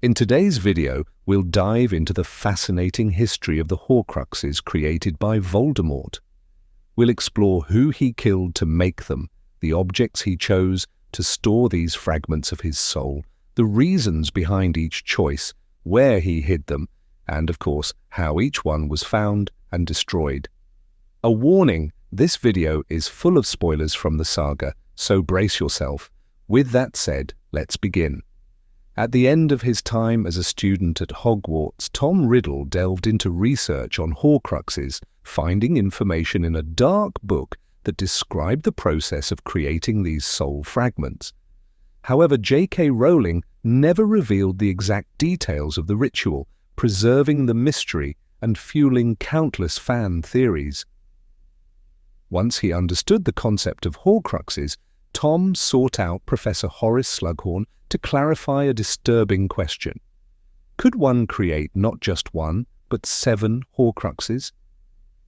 In today's video, we'll dive into the fascinating history of the Horcruxes created by Voldemort. We'll explore who he killed to make them, the objects he chose to store these fragments of his soul, the reasons behind each choice, where he hid them, and, of course, how each one was found and destroyed. A warning, this video is full of spoilers from the saga, so brace yourself. With that said, let's begin. At the end of his time as a student at Hogwarts, Tom Riddle delved into research on Horcruxes, finding information in a dark book that described the process of creating these soul fragments. However, J.K. Rowling never revealed the exact details of the ritual, preserving the mystery and fueling countless fan theories. Once he understood the concept of Horcruxes, Tom sought out Professor Horace Slughorn to clarify a disturbing question. Could one create not just one, but 7 Horcruxes?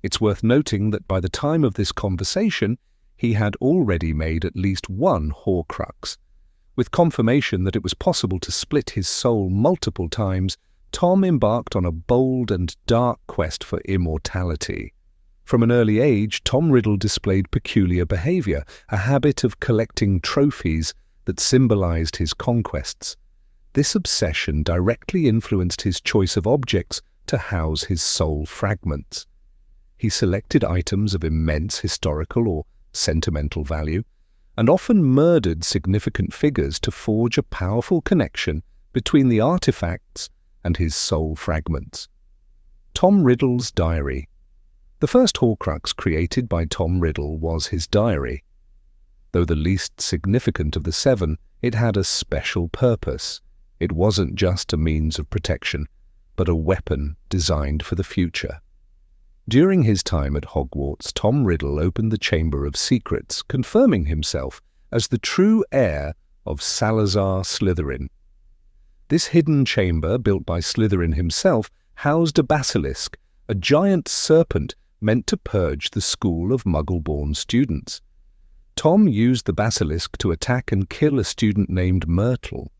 It's worth noting that by the time of this conversation, he had already made at least one Horcrux. With confirmation that it was possible to split his soul multiple times, Tom embarked on a bold and dark quest for immortality. From an early age, Tom Riddle displayed peculiar behavior, a habit of collecting trophies that symbolized his conquests. This obsession directly influenced his choice of objects to house his soul fragments. He selected items of immense historical or sentimental value, and often murdered significant figures to forge a powerful connection between the artifacts and his soul fragments. Tom Riddle's diary. The first Horcrux created by Tom Riddle was his diary. Though the least significant of the 7, it had a special purpose. It wasn't just a means of protection, but a weapon designed for the future. During his time at Hogwarts, Tom Riddle opened the Chamber of Secrets, confirming himself as the true heir of Salazar Slytherin. This hidden chamber, built by Slytherin himself, housed a basilisk, a giant serpent meant to purge the school of Muggle-born students. Tom used the basilisk to attack and kill a student named Myrtle.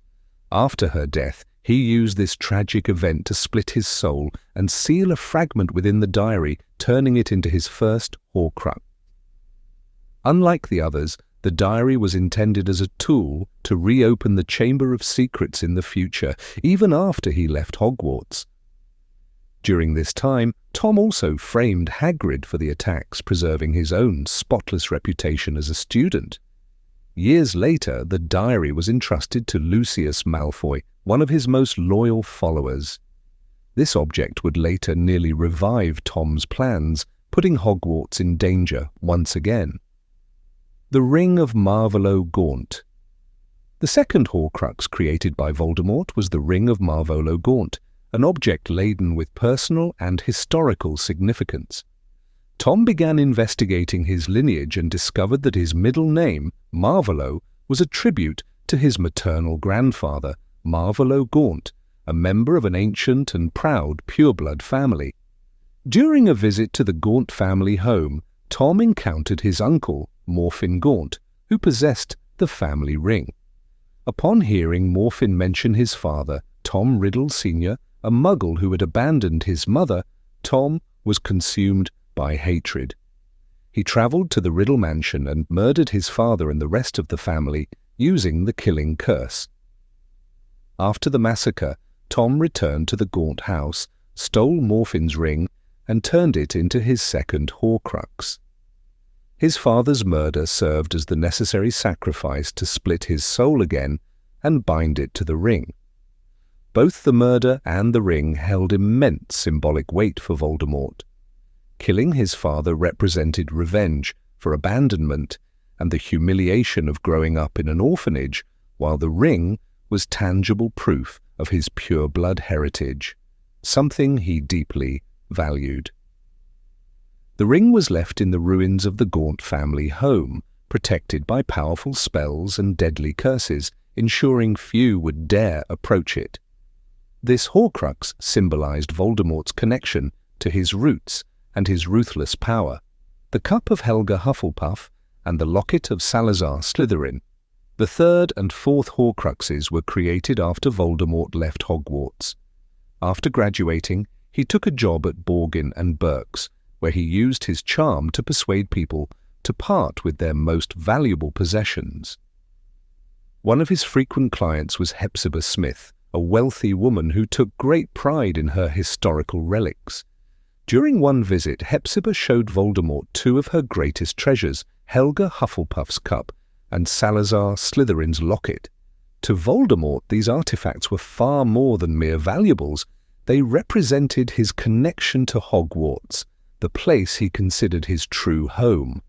After her death, he used this tragic event to split his soul and seal a fragment within the diary, turning it into his first Horcrux. Unlike the others, the diary was intended as a tool to reopen the Chamber of Secrets in the future, even after he left Hogwarts. During this time, Tom also framed Hagrid for the attacks, preserving his own spotless reputation as a student. Years later, the diary was entrusted to Lucius Malfoy, one of his most loyal followers. This object would later nearly revive Tom's plans, putting Hogwarts in danger once again. The Ring of Marvolo Gaunt. The second Horcrux created by Voldemort was the Ring of Marvolo Gaunt, an object laden with personal and historical significance. Tom began investigating his lineage and discovered that his middle name, Marvolo, was a tribute to his maternal grandfather, Marvolo Gaunt, a member of an ancient and proud pureblood family. During a visit to the Gaunt family home, Tom encountered his uncle, Morfin Gaunt, who possessed the family ring. Upon hearing Morfin mention his father, Tom Riddle Sr., a Muggle who had abandoned his mother, Tom was consumed by hatred. He traveled to the Riddle mansion and murdered his father and the rest of the family using the killing curse. After the massacre, Tom returned to the Gaunt house, stole Morfin's ring, and turned it into his second Horcrux. His father's murder served as the necessary sacrifice to split his soul again and bind it to the ring. Both the murder and the ring held immense symbolic weight for Voldemort. Killing his father represented revenge for abandonment and the humiliation of growing up in an orphanage, while the ring was tangible proof of his pure-blood heritage, something he deeply valued. The ring was left in the ruins of the Gaunt family home, protected by powerful spells and deadly curses, ensuring few would dare approach it. This Horcrux symbolized Voldemort's connection to his roots and his ruthless power. The cup of Helga Hufflepuff and the locket of Salazar Slytherin. The third and fourth Horcruxes were created after Voldemort left Hogwarts. After graduating, he took a job at Borgin and Burke's, where he used his charm to persuade people to part with their most valuable possessions. One of his frequent clients was Hepzibah Smith, a wealthy woman who took great pride in her historical relics. During one visit, Hepzibah showed Voldemort two of her greatest treasures, Helga Hufflepuff's cup and Salazar Slytherin's locket. To Voldemort, these artifacts were far more than mere valuables. They represented his connection to Hogwarts, the place he considered his true home.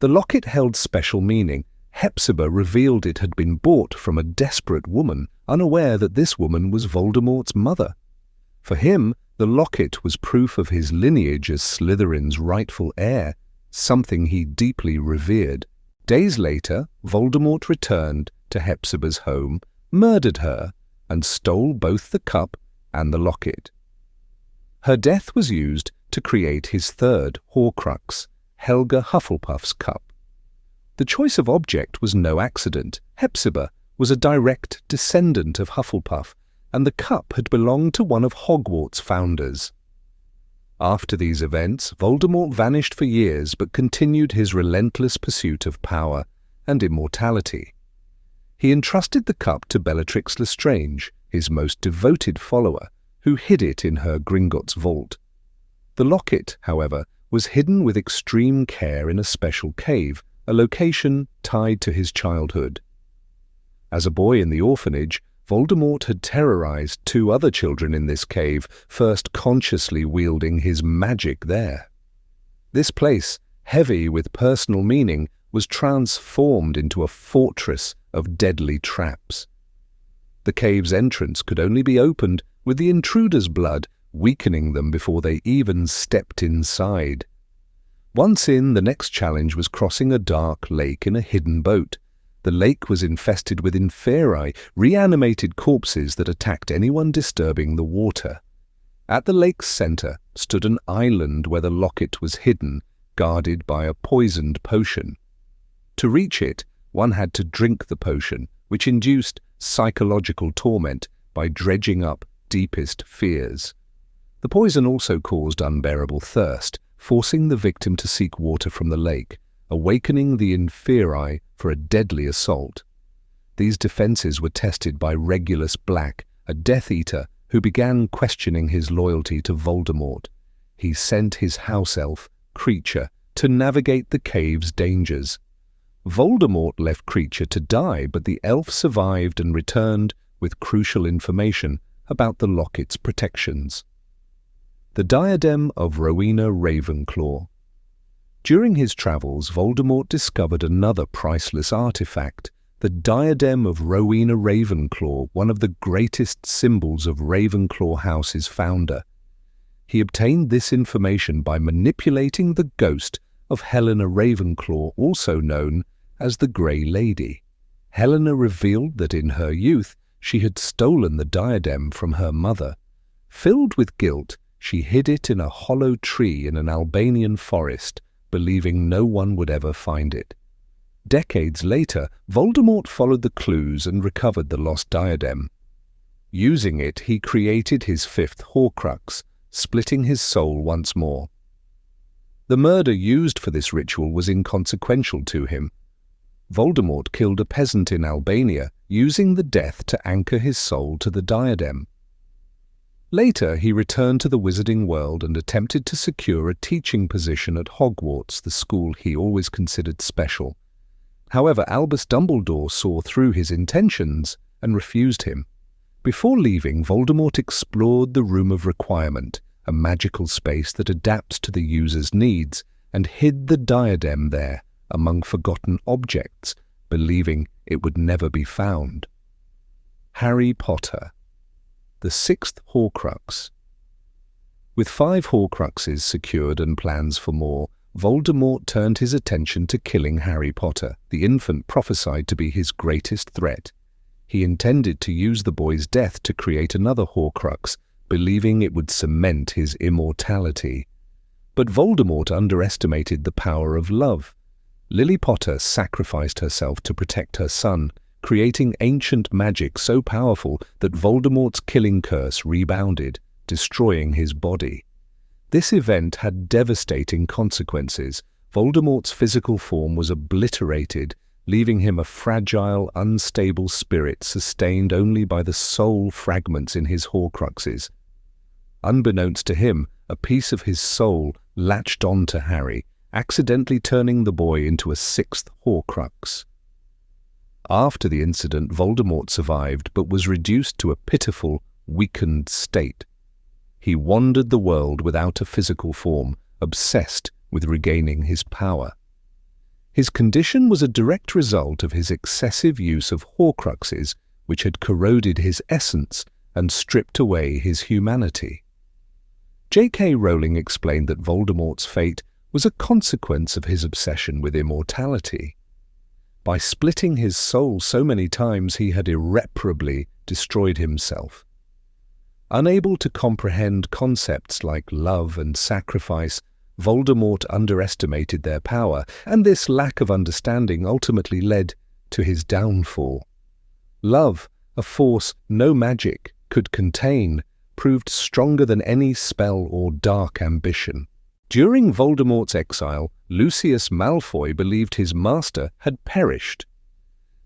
The locket held special meaning. Hepzibah revealed it had been bought from a desperate woman, unaware that this woman was Voldemort's mother. For him, the locket was proof of his lineage as Slytherin's rightful heir, something he deeply revered. Days later, Voldemort returned to Hepzibah's home, murdered her, and stole both the cup and the locket. Her death was used to create his third Horcrux, Helga Hufflepuff's cup. The choice of object was no accident. Hepzibah was a direct descendant of Hufflepuff, and the cup had belonged to one of Hogwarts' founders. After these events, Voldemort vanished for years but continued his relentless pursuit of power and immortality. He entrusted the cup to Bellatrix Lestrange, his most devoted follower, who hid it in her Gringotts vault. The locket, however, was hidden with extreme care in a special cave, a location tied to his childhood. As a boy in the orphanage, Voldemort had terrorized two other children in this cave, first consciously wielding his magic there. This place, heavy with personal meaning, was transformed into a fortress of deadly traps. The cave's entrance could only be opened with the intruders' blood, weakening them before they even stepped inside. Once in, the next challenge was crossing a dark lake in a hidden boat. The lake was infested with inferi, reanimated corpses that attacked anyone disturbing the water. At the lake's center stood an island where the locket was hidden, guarded by a poisoned potion. To reach it, one had to drink the potion, which induced psychological torment by dredging up deepest fears. The poison also caused unbearable thirst, forcing the victim to seek water from the lake, awakening the inferi for a deadly assault. These defenses were tested by Regulus Black, a Death Eater who began questioning his loyalty to Voldemort. He sent his house elf, Kreacher, to navigate the cave's dangers. Voldemort left Kreacher to die, but the elf survived and returned with crucial information about the locket's protections. The Diadem of Rowena Ravenclaw. During his travels, Voldemort discovered another priceless artifact, the Diadem of Rowena Ravenclaw, one of the greatest symbols of Ravenclaw House's founder. He obtained this information by manipulating the ghost of Helena Ravenclaw, also known as the Grey Lady. Helena revealed that in her youth she had stolen the diadem from her mother. Filled with guilt, she hid it in a hollow tree in an Albanian forest, believing no one would ever find it. Decades later, Voldemort followed the clues and recovered the lost diadem. Using it, he created his fifth Horcrux, splitting his soul once more. The murder used for this ritual was inconsequential to him. Voldemort killed a peasant in Albania, using the death to anchor his soul to the diadem. Later, he returned to the wizarding world and attempted to secure a teaching position at Hogwarts, the school he always considered special. However, Albus Dumbledore saw through his intentions and refused him. Before leaving, Voldemort explored the Room of Requirement, a magical space that adapts to the user's needs, and hid the diadem there among forgotten objects, believing it would never be found. Harry Potter. The sixth Horcrux. With 5 Horcruxes secured and plans for more, Voldemort turned his attention to killing Harry Potter, the infant prophesied to be his greatest threat. He intended to use the boy's death to create another Horcrux, believing it would cement his immortality. But Voldemort underestimated the power of love. Lily Potter sacrificed herself to protect her son, creating ancient magic so powerful that Voldemort's killing curse rebounded, destroying his body. This event had devastating consequences. Voldemort's physical form was obliterated, leaving him a fragile, unstable spirit sustained only by the soul fragments in his Horcruxes. Unbeknownst to him, a piece of his soul latched onto Harry, accidentally turning the boy into a sixth Horcrux. After the incident, Voldemort survived but was reduced to a pitiful, weakened state. He wandered the world without a physical form, obsessed with regaining his power. His condition was a direct result of his excessive use of Horcruxes, which had corroded his essence and stripped away his humanity. J.K. Rowling explained that Voldemort's fate was a consequence of his obsession with immortality. By splitting his soul so many times, he had irreparably destroyed himself. Unable to comprehend concepts like love and sacrifice, Voldemort underestimated their power, and this lack of understanding ultimately led to his downfall. Love, a force no magic could contain, proved stronger than any spell or dark ambition. During Voldemort's exile, Lucius Malfoy believed his master had perished.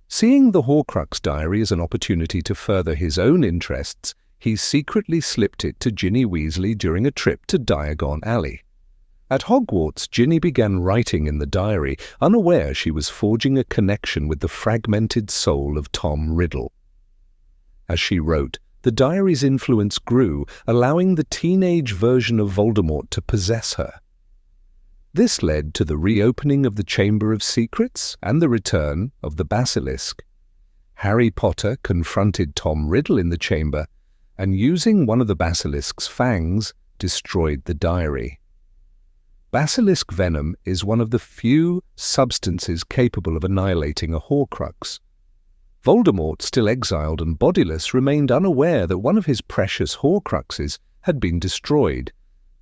Seeing the Horcrux diary as an opportunity to further his own interests, he secretly slipped it to Ginny Weasley during a trip to Diagon Alley. At Hogwarts, Ginny began writing in the diary, unaware she was forging a connection with the fragmented soul of Tom Riddle. As she wrote, the diary's influence grew, allowing the teenage version of Voldemort to possess her. This led to the reopening of the Chamber of Secrets and the return of the Basilisk. Harry Potter confronted Tom Riddle in the chamber, and using one of the Basilisk's fangs, destroyed the diary. Basilisk venom is one of the few substances capable of annihilating a Horcrux. Voldemort, still exiled and bodiless, remained unaware that one of his precious Horcruxes had been destroyed.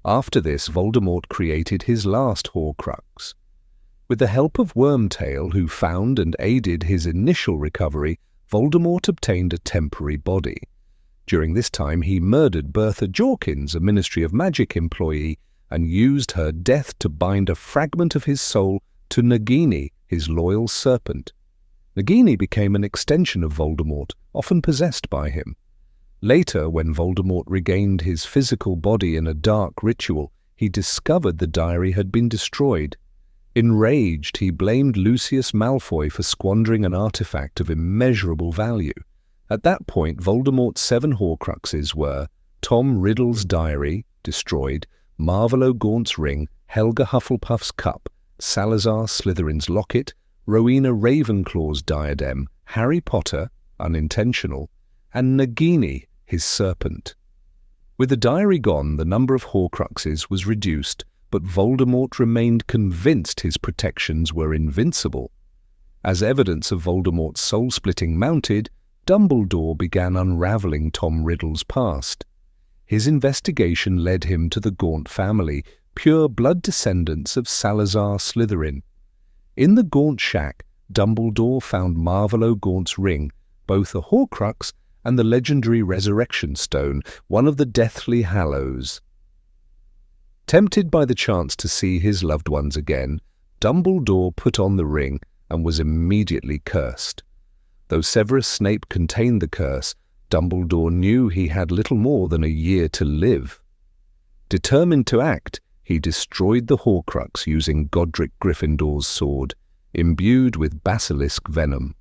After this, Voldemort created his last Horcrux. With the help of Wormtail, who found and aided his initial recovery, Voldemort obtained a temporary body. During this time, he murdered Bertha Jorkins, a Ministry of Magic employee, and used her death to bind a fragment of his soul to Nagini, his loyal serpent. Nagini became an extension of Voldemort, often possessed by him. Later, when Voldemort regained his physical body in a dark ritual, he discovered the diary had been destroyed. Enraged, he blamed Lucius Malfoy for squandering an artifact of immeasurable value. At that point, Voldemort's 7 Horcruxes were Tom Riddle's diary, destroyed, Marvolo Gaunt's ring, Helga Hufflepuff's cup, Salazar Slytherin's locket, Rowena Ravenclaw's diadem, Harry Potter, unintentional, and Nagini, his serpent. With the diary gone, the number of Horcruxes was reduced, but Voldemort remained convinced his protections were invincible. As evidence of Voldemort's soul-splitting mounted, Dumbledore began unraveling Tom Riddle's past. His investigation led him to the Gaunt family, pure blood descendants of Salazar Slytherin. In the Gaunt shack, Dumbledore found Marvolo Gaunt's ring, both a Horcrux and the legendary Resurrection Stone, one of the Deathly Hallows. Tempted by the chance to see his loved ones again, Dumbledore put on the ring and was immediately cursed. Though Severus Snape contained the curse, Dumbledore knew he had little more than a year to live. Determined to act, he destroyed the Horcrux using Godric Gryffindor's sword, imbued with basilisk venom.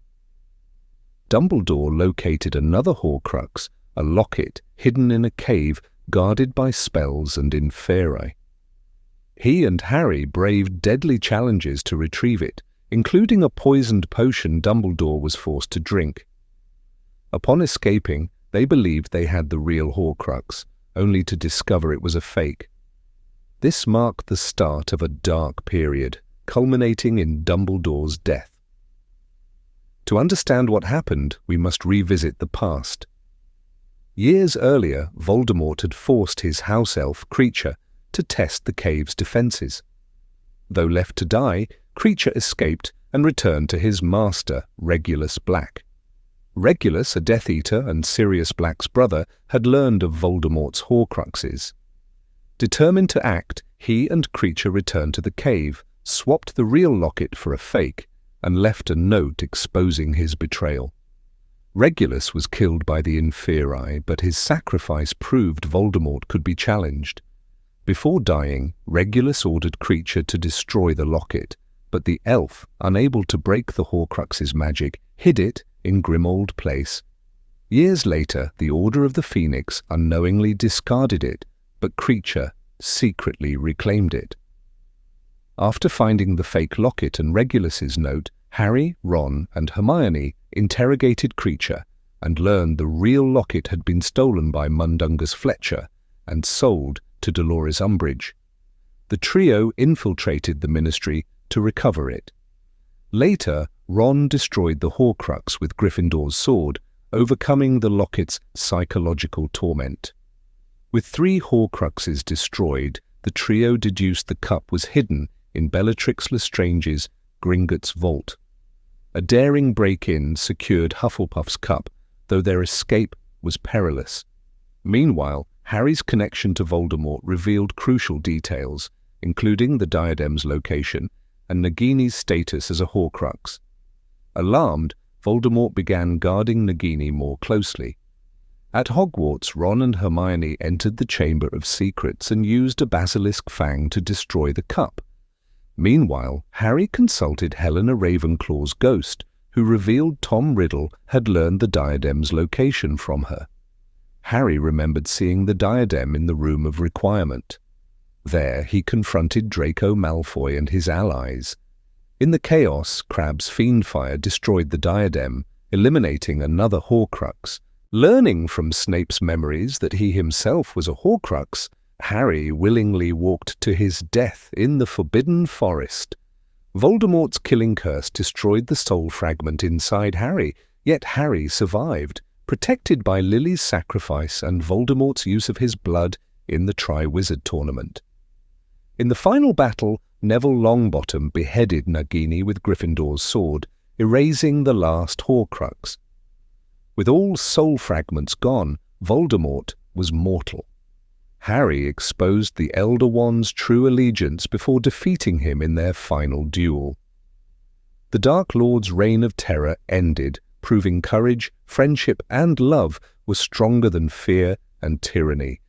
Dumbledore located another Horcrux, a locket hidden in a cave guarded by spells and inferi. He and Harry braved deadly challenges to retrieve it, including a poisoned potion Dumbledore was forced to drink. Upon escaping, they believed they had the real Horcrux, only to discover it was a fake. This marked the start of a dark period, culminating in Dumbledore's death. To understand what happened, we must revisit the past. Years earlier, Voldemort had forced his house elf creature to test the cave's defenses. Though left to die, Kreacher escaped and returned to his master, Regulus Black. Regulus, a Death Eater and Sirius Black's brother, had learned of Voldemort's Horcruxes. Determined to act, he and Kreacher returned to the cave, swapped the real locket for a fake, and left a note exposing his betrayal. Regulus was killed by the Inferi, but his sacrifice proved Voldemort could be challenged. Before dying, Regulus ordered Kreacher to destroy the locket, but the elf, unable to break the Horcrux's magic, hid it in Grimmauld Place. Years later, the Order of the Phoenix unknowingly discarded it, but Kreacher secretly reclaimed it. After finding the fake locket and Regulus's note, Harry, Ron, and Hermione interrogated Kreacher and learned the real locket had been stolen by Mundungus Fletcher and sold to Dolores Umbridge. The trio infiltrated the Ministry to recover it. Later, Ron destroyed the Horcrux with Gryffindor's sword, overcoming the locket's psychological torment. With 3 Horcruxes destroyed, the trio deduced the cup was hidden in Bellatrix Lestrange's Gringotts vault. A daring break-in secured Hufflepuff's cup, though their escape was perilous. Meanwhile, Harry's connection to Voldemort revealed crucial details, including the diadem's location and Nagini's status as a Horcrux. Alarmed, Voldemort began guarding Nagini more closely. At Hogwarts, Ron and Hermione entered the Chamber of Secrets and used a basilisk fang to destroy the cup. Meanwhile, Harry consulted Helena Ravenclaw's ghost, who revealed Tom Riddle had learned the diadem's location from her. Harry remembered seeing the diadem in the Room of Requirement. There, he confronted Draco Malfoy and his allies. In the chaos, Crabbe's Fiendfire destroyed the diadem, eliminating another Horcrux. Learning from Snape's memories that he himself was a Horcrux, Harry willingly walked to his death in the Forbidden Forest. Voldemort's killing curse destroyed the soul fragment inside Harry, yet Harry survived, protected by Lily's sacrifice and Voldemort's use of his blood in the Triwizard Tournament. In the final battle, Neville Longbottom beheaded Nagini with Gryffindor's sword, erasing the last Horcrux. With all soul fragments gone, Voldemort was mortal. Harry exposed the Elder Wand's true allegiance before defeating him in their final duel. The Dark Lord's reign of terror ended, proving courage, friendship, and love were stronger than fear and tyranny.